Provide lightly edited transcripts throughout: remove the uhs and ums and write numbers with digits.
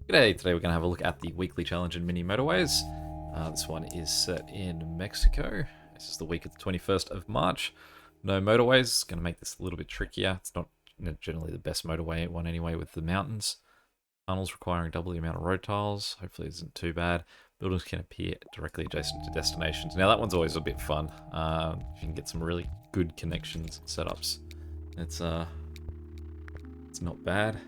G'day, today we're going to have a look at the weekly challenge in mini motorways. This one is set in Mexico. This is the week of the 21st of March. No motorways, going to make this a little bit trickier. It's not generally the best motorway one anyway with the mountains. Tunnels requiring double the amount of road tiles. Hopefully it isn't too bad. Buildings can appear directly adjacent to destinations. Now that one's always a bit fun. If you can get some really good connections and setups. It's not bad.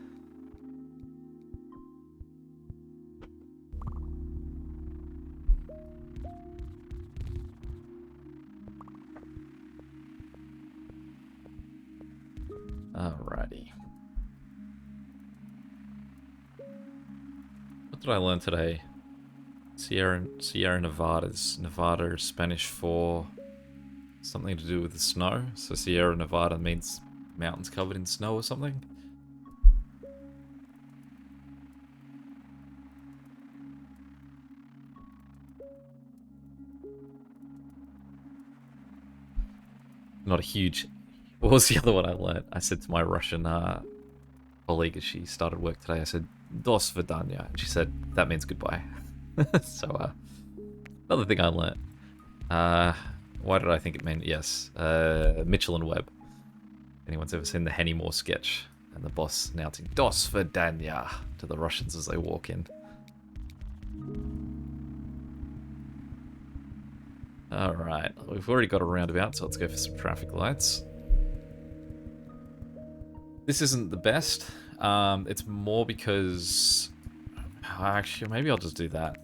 Alrighty. What did I learn today? Sierra Nevadas. Nevada is Spanish for something to do with the snow. So Sierra Nevada means mountains covered in snow or something. Not a huge... What was the other one I learned? I said to my Russian colleague as she started work today, I said, Dos Vidanya. And she said, that means goodbye. So, another thing I learned. Why did I think it meant? Yes, Mitchell and Webb. Anyone's ever seen the Henny Moore sketch? And the boss announcing Dos Vidanya to the Russians as they walk in. Alright, we've already got a roundabout, so let's go for some traffic lights. This isn't the best. It's more because... Actually, maybe I'll just do that.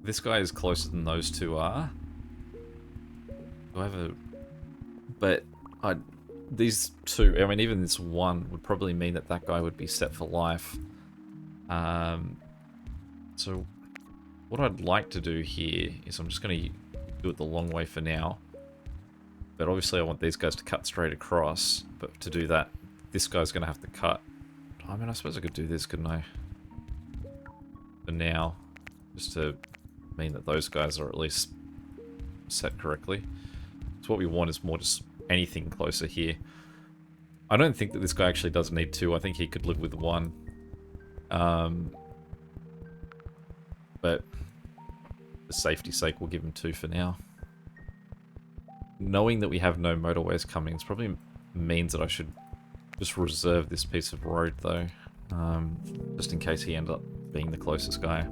This guy is closer than those two are. Do I have a... But these two, I mean, even this one would probably mean that that guy would be set for life. So what I'd like to do here is I'm just going to do it the long way for now. But obviously I want these guys to cut straight across. But to do that, this guy's going to have to cut. I mean, I suppose I could do this, couldn't I? For now. Just to mean that those guys are at least set correctly. So what we want is more just anything closer here. I don't think that this guy actually does need two. I think he could live with one. But for safety's sake, we'll give him two for now. Knowing that we have no motorways coming, this probably means that I should just reserve this piece of road, though. Just in case he ends up being the closest guy.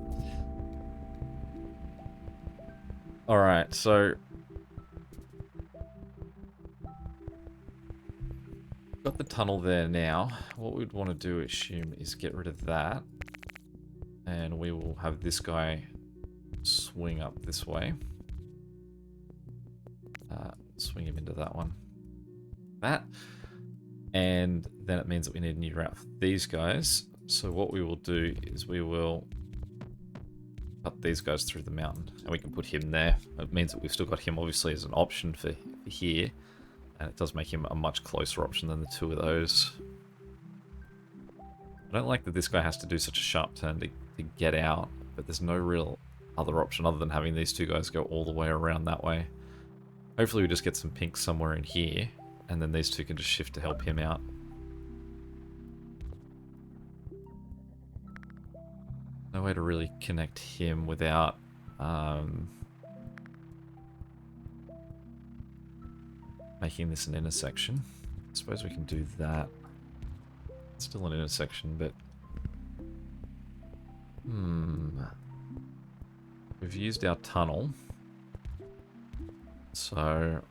Alright, so... got the tunnel there now. What we'd want to do, assume, is get rid of that. And we will have this guy swing up this way. Swing him into that one. That. And then it means that we need a new route for these guys. So what we will do is we will cut these guys through the mountain. And we can put him there. It means that we've still got him obviously as an option for here. And it does make him a much closer option than the two of those. I don't like that this guy has to do such a sharp turn to get out. But there's no real other option other than having these two guys go all the way around that way. Hopefully we just get some pink somewhere in here, and then these two can just shift to help him out. No way to really connect him without making this an intersection. I suppose we can do that. It's still an intersection, but... We've used our tunnel. So... what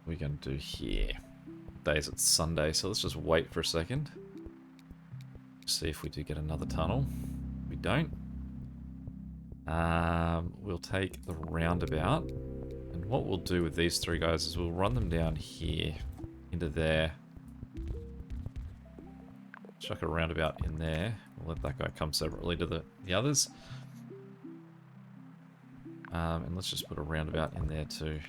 are we going to do here? Days it's Sunday, so let's just wait for a second. See if we do get another tunnel. We don't. We'll take the roundabout. And what we'll do with these three guys is we'll run them down here into there. Chuck a roundabout in there. We'll let that guy come separately to the others. And let's just put a roundabout in there too.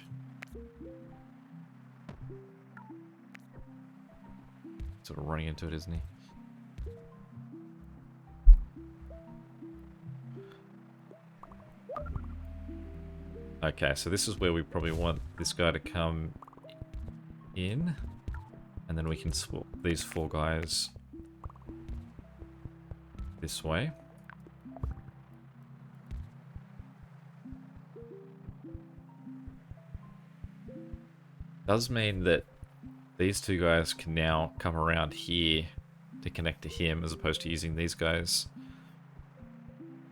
Sort of running into it, isn't he? Okay, so this is where we probably want this guy to come in. And then we can swap these 4 guys this way. Does mean that these 2 guys can now come around here to connect to him as opposed to using these guys.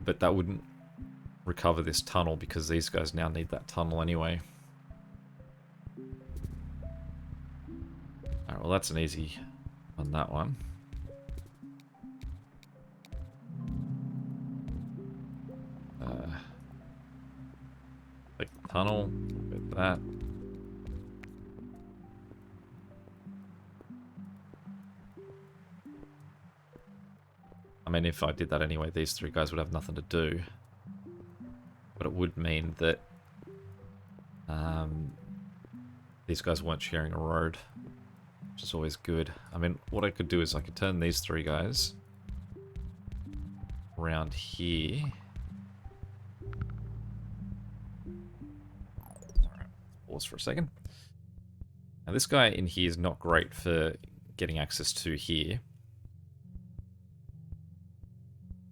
But that wouldn't recover this tunnel because these guys now need that tunnel anyway. Alright, well that's an easy on that one. Like the tunnel, with that. I mean, if I did that anyway, these 3 guys would have nothing to do. But it would mean that these guys weren't sharing a road, which is always good. I mean, what I could do is I could turn these 3 guys around here. Alright, pause for a second. Now this guy in here is not great for getting access to here,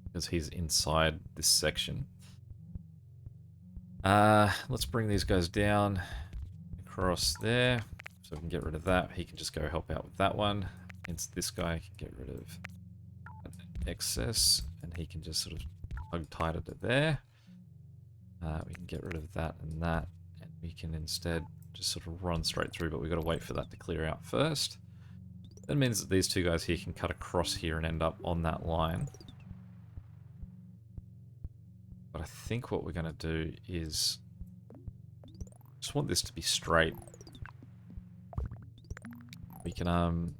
because he's inside this section. Let's bring these guys down across there so we can get rid of that. He can just go help out with that one. Hence this guy can get rid of excess and he can just sort of hug tight it to there. We can get rid of that and that, and we can instead just sort of run straight through, but we've got to wait for that to clear out first. That means that these 2 guys here can cut across here and end up on that line. But I think what we're going to do is just want this to be straight. We can run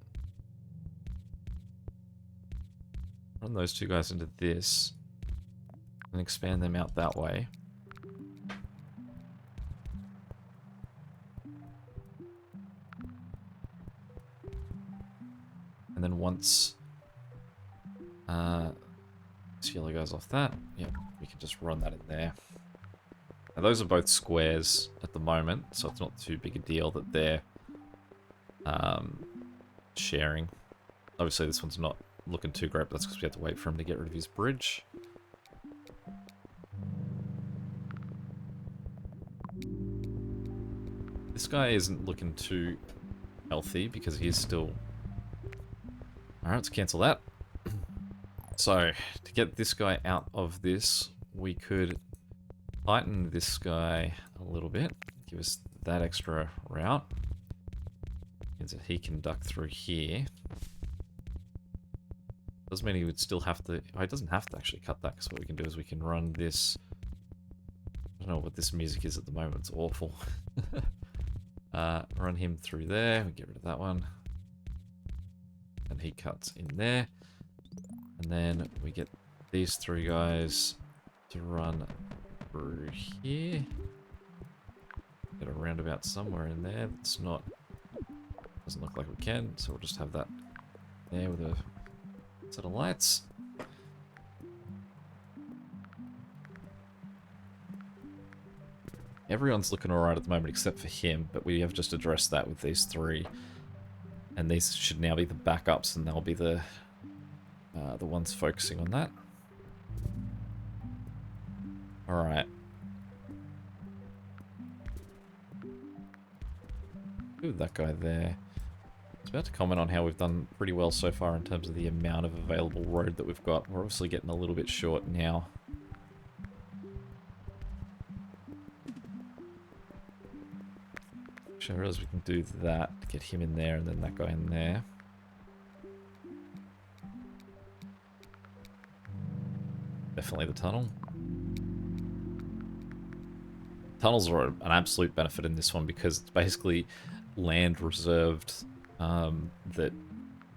those 2 guys into this and expand them out that way. And then once this yellow goes off that, yep, we can just run that in there. Now those are both squares at the moment, so it's not too big a deal that they're sharing. Obviously this one's not looking too great, but that's because we have to wait for him to get rid of his bridge. This guy isn't looking too healthy because he's still... Alright, let's cancel that. So, to get this guy out of this, we could tighten this guy a little bit, give us that extra route. Means that he can duck through here. Does mean he would still have to... Oh, he doesn't have to actually cut that, because what we can do is we can run this... I don't know what this music is at the moment, it's awful. Run him through there, we get rid of that one. And he cuts in there. And then we get these 3 guys to run through here. Get a roundabout somewhere in there that's not... Doesn't look like we can, so we'll just have that there with a set of lights. Everyone's looking alright at the moment except for him, but we have just addressed that with these 3. And these should now be the backups, and they'll be the ones focusing on that. Alright. Ooh, that guy there. I was about to comment on how we've done pretty well so far in terms of the amount of available road that we've got. We're obviously getting a little bit short now. Actually, I realize we can do that, get him in there and then that guy in there. Definitely the tunnel. Tunnels are an absolute benefit in this one because it's basically land reserved that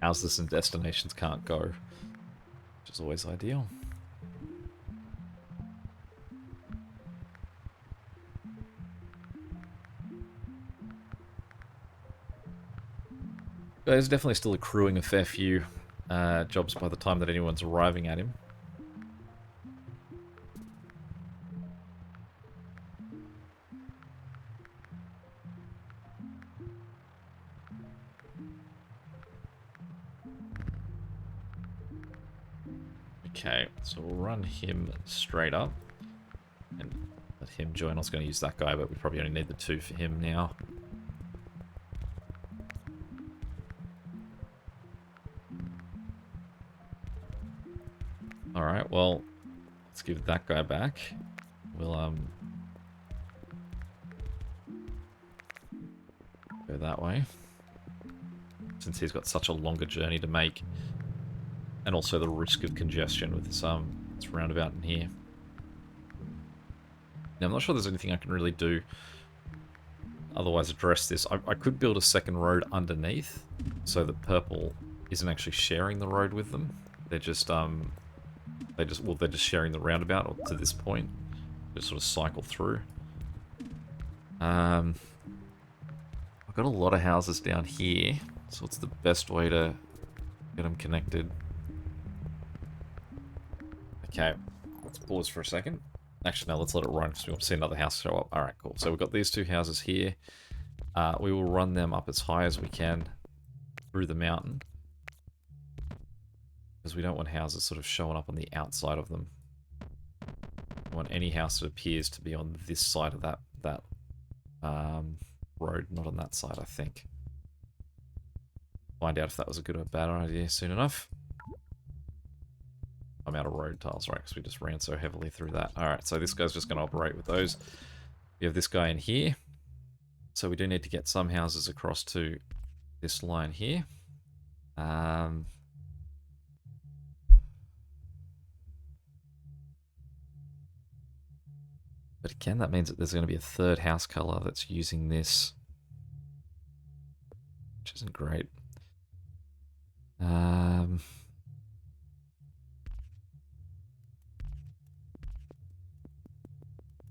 houses and destinations can't go, which is always ideal. There's definitely still accruing a fair few jobs by the time that anyone's arriving at him. Okay, so we'll run him straight up and let him join. I was going to use that guy, but we probably only need the 2 for him now. Alright, well, let's give that guy back. We'll go that way. Since he's got such a longer journey to make. And also the risk of congestion with this roundabout in here. Now, I'm not sure there's anything I can really do otherwise address this. I could build a second road underneath so that purple isn't actually sharing the road with them. They're just sharing the roundabout to this point. Just sort of cycle through. I've got a lot of houses down here, so what's the best way to get them connected? Okay, let's pause for a second. Actually, no, let's let it run because we want to see another house show up. Alright, cool. So we've got these 2 houses here. We will run them up as high as we can through the mountain. Because we don't want houses sort of showing up on the outside of them. We want any house that appears to be on this side of that road, not on that side, I think. Find out if that was a good or bad idea soon enough. I'm out of road tiles, right, because we just ran so heavily through that. Alright, so this guy's just going to operate with those. We have this guy in here. So we do need to get some houses across to this line here. But again, that means that there's going to be a 3rd house color that's using this. Which isn't great.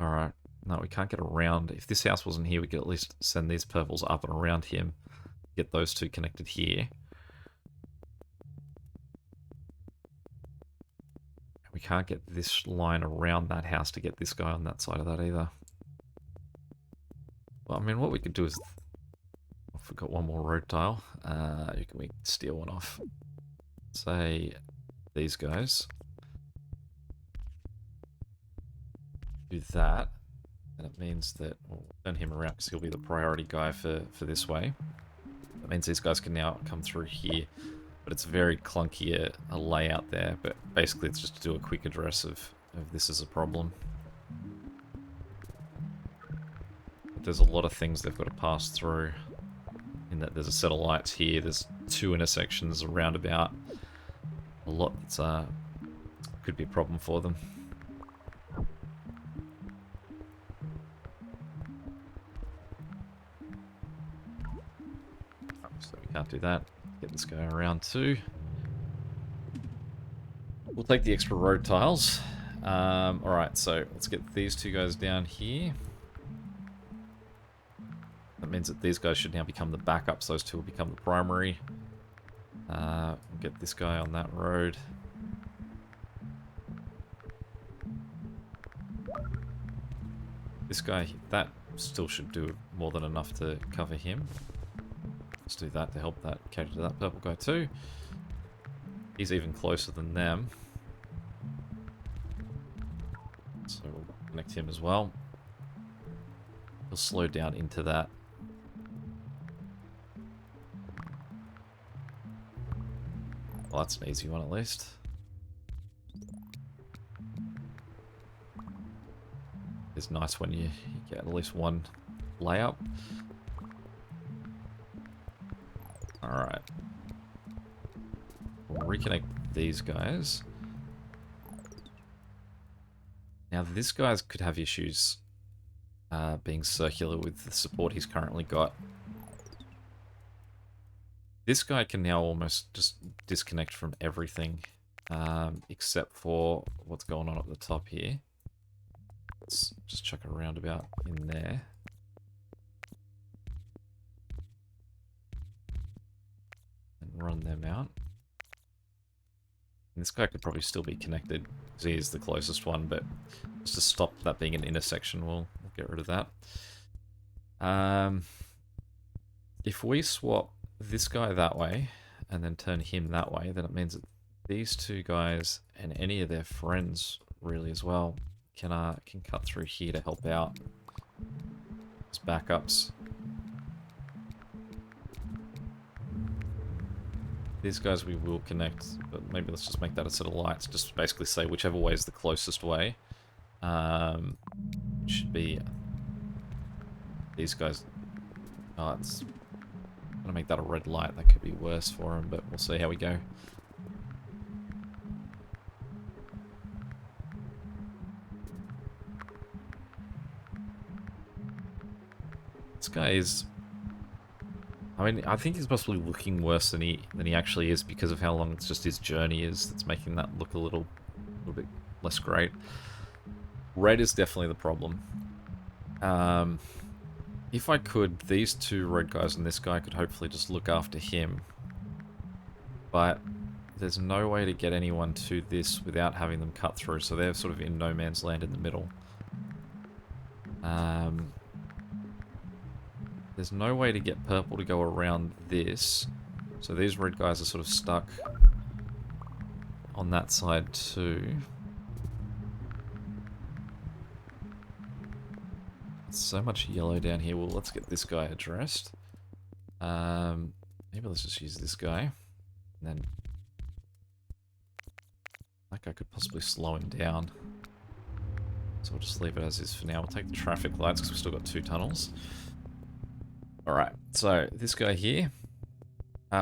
Alright. No, we can't get around. If this house wasn't here, we could at least send these purples up and around him. Get those 2 connected here. We can't get this line around that house to get this guy on that side of that either. Well, I mean, what we could do is... I forgot one more road tile. Can we steal one off? Say these guys. Do that. And it means that we'll turn him around because he'll be the priority guy for this way. That means these guys can now come through here. But it's very clunky a layout there. But basically it's just to do a quick address of this as a problem. But there's a lot of things they've got to pass through. In that there's a set of lights here. There's 2 intersections, a roundabout. A lot that's could be a problem for them. So we can't do that. Get this guy around too. We'll take the extra road tiles. Alright, so let's get these 2 guys down here. That means that these guys should now become the backups. Those 2 will become the primary. We'll get this guy on that road. This guy, that still should do more than enough to cover him. Let's do that to help that cater to that purple guy too. He's even closer than them. So we'll connect him as well. He'll slow down into that. Well, that's an easy one at least. It's nice when you get at least one layup. Alright. We'll reconnect these guys. Now this guy could have issues being circular with the support he's currently got. This guy can now almost just disconnect from everything except for what's going on at the top here. Let's just chuck a roundabout in there. And run them out. And this guy could probably still be connected because he is the closest one, but just to stop that being an intersection, we'll get rid of that. If we swap this guy that way and then turn him that way, then it means that these two guys and any of their friends really as well can cut through here to help out as backups. These guys we will connect, but maybe let's just make that a set of lights. Just basically say whichever way is the closest way. Should be these guys. Oh, it's gonna make that a red light. That could be worse for them, but we'll see how we go. This guy is... I mean, I think he's possibly looking worse than he actually is because of how long it's just his journey is. That's making that look a little bit less great. Red is definitely the problem. If I could, these two red guys and this guy could hopefully just look after him. But there's no way to get anyone to this without having them cut through, so they're sort of in no man's land in the middle. There's no way to get purple to go around this, so these red guys are sort of stuck on that side too. So much yellow down here. Well, let's get this guy addressed. Maybe let's just use this guy. And then that guy could possibly slow him down. So we'll just leave it as is for now. We'll take the traffic lights because we've still got 2 tunnels. Alright, so this guy here,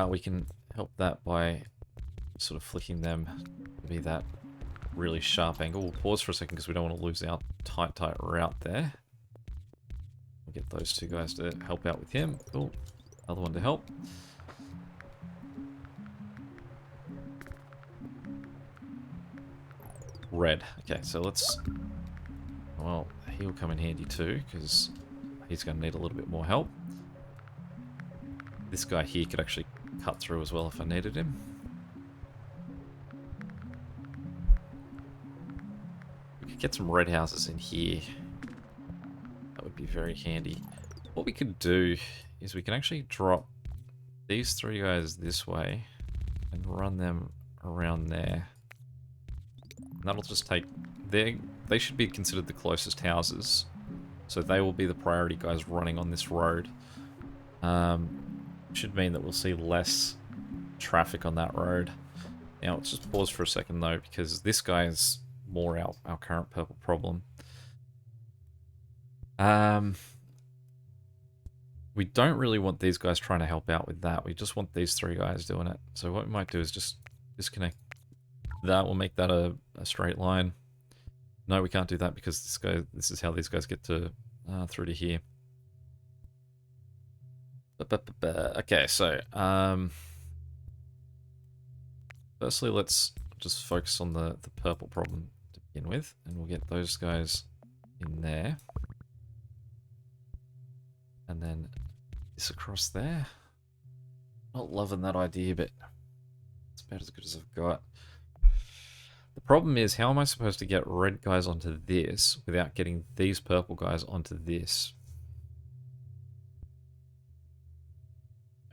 we can help that by sort of flicking them to be that really sharp angle. We'll pause for a second because we don't want to lose our tight route there. We'll get those 2 guys to help out with him. Oh, another one to help. Red. Okay, so let's... Well, he'll come in handy too, because he's going to need a little bit more help. This guy here could actually cut through as well if I needed him. We could get some red houses in here. That would be very handy. What we could do is we can actually drop these 3 guys this way and run them around there. And that'll just take... They should be considered the closest houses. So they will be the priority guys running on this road. Should mean that we'll see less traffic on that road. Now, let's just pause for a second though, because this guy is more our current purple problem. We don't really want these guys trying to help out with that. We just want these 3 guys doing it. So what we might do is just disconnect that. We'll make that a straight line. No, we can't do that because this is how these guys get to through to here. Okay, so firstly, let's just focus on the purple problem to begin with, and we'll get those guys in there, and then this across there. Not loving that idea, but it's about as good as I've got. The problem is, how am I supposed to get red guys onto this without getting these purple guys onto this?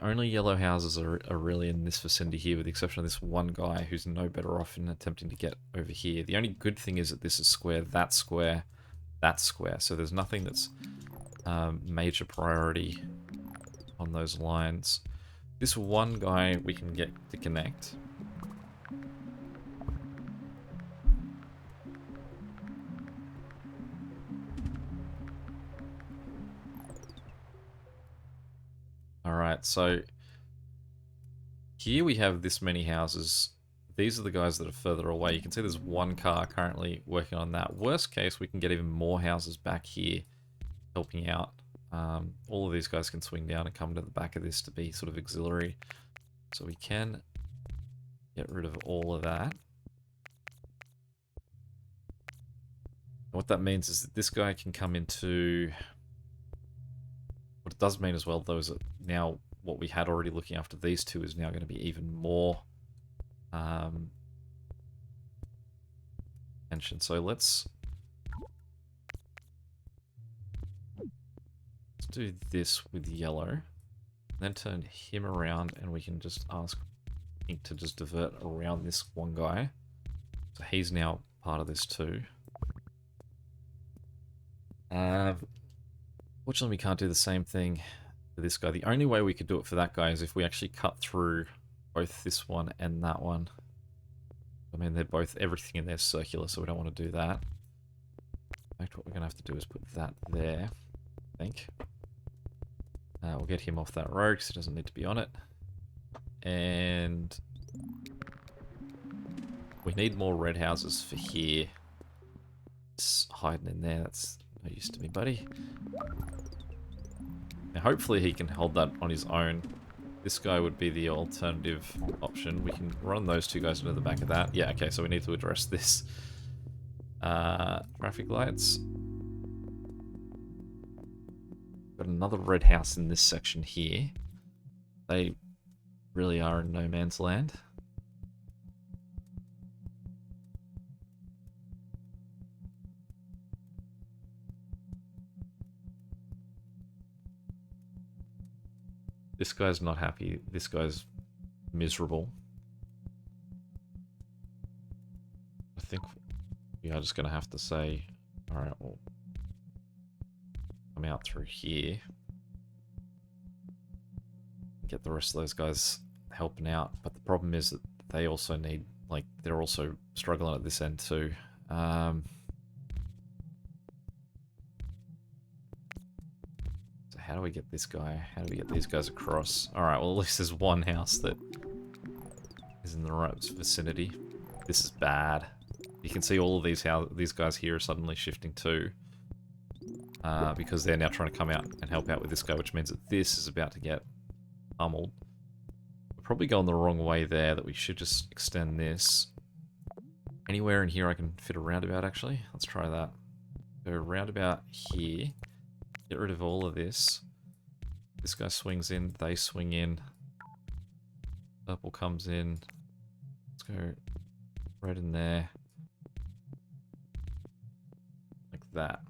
Only yellow houses are really in this vicinity here, with the exception of this one guy who's no better off in attempting to get over here. The only good thing is that this is square, that's square, that's square. So there's nothing that's major priority on those lines. This one guy we can get to connect. Alright, so here we have this many houses. These are the guys that are further away. You can see there's one car currently working on that. Worst case, we can get even more houses back here helping out. All of these guys can swing down and come to the back of this to be sort of auxiliary. So we can get rid of all of that. What that means is that this guy can come into... What it does mean as well, though, is that now what we had already looking after these 2 is now going to be even more tension. So let's do this with yellow, then turn him around, and we can just ask think to just divert around this one guy. So he's now part of this too. Fortunately, we can't do the same thing for this guy. The only way we could do it for that guy is if we actually cut through both this one and that one. I mean, they're both, everything in there is circular, so we don't want to do that. In fact, what we're going to have to do is put that there, I think. We'll get him off that road because he doesn't need to be on it. And we need more red houses for here. It's hiding in there, that's no use to me, buddy. Now, hopefully he can hold that on his own. This guy would be the alternative option. We can run those two guys into the back of that. Yeah, okay, so we need to address this. Traffic lights. Got another red house in this section here. They really are in no man's land. This guy's not happy. This guy's miserable. I think we are just going to have to say, alright, well, come out through here. Get the rest of those guys helping out. But the problem is that they also need, like, they're also struggling at this end too. So how do we get this guy? How do we get these guys across? Alright, well at least there's one house that is in the right vicinity. This is bad. You can see all of these guys here are suddenly shifting too. Because they're now trying to come out and help out with this guy, which means that this is about to get pummeled. We're probably going the wrong way there, that we should just extend this. Anywhere in here I can fit a roundabout, actually. Let's try that. Go roundabout here. Get rid of all of this. This guy swings in, they swing in. Purple comes in. Let's go red in there. Like that.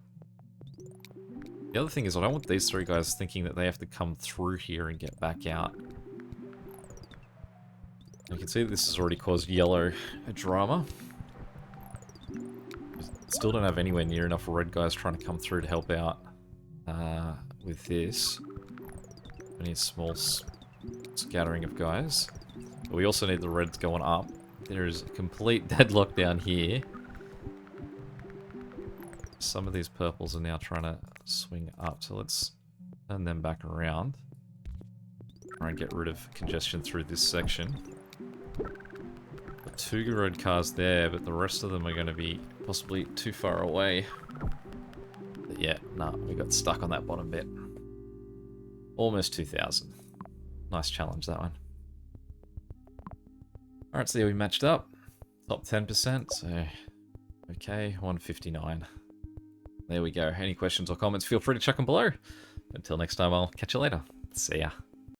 The other thing is I don't want these three guys thinking that they have to come through here and get back out. You can see that this has already caused yellow a drama. Still don't have anywhere near enough red guys trying to come through to help out with this. We need a small scattering of guys. But we also need the reds going up. There is a complete deadlock down here. Some of these purples are now trying to swing up, so let's turn them back around. Try and get rid of congestion through this section. Got two red cars there, but the rest of them are going to be possibly too far away. But yeah, nah, we got stuck on that bottom bit. Almost 2,000. Nice challenge, that one. Alright, so yeah, we matched up. Top 10%, so okay, 159. There we go. Any questions or comments, feel free to chuck them below. Until next time, I'll catch you later. See ya.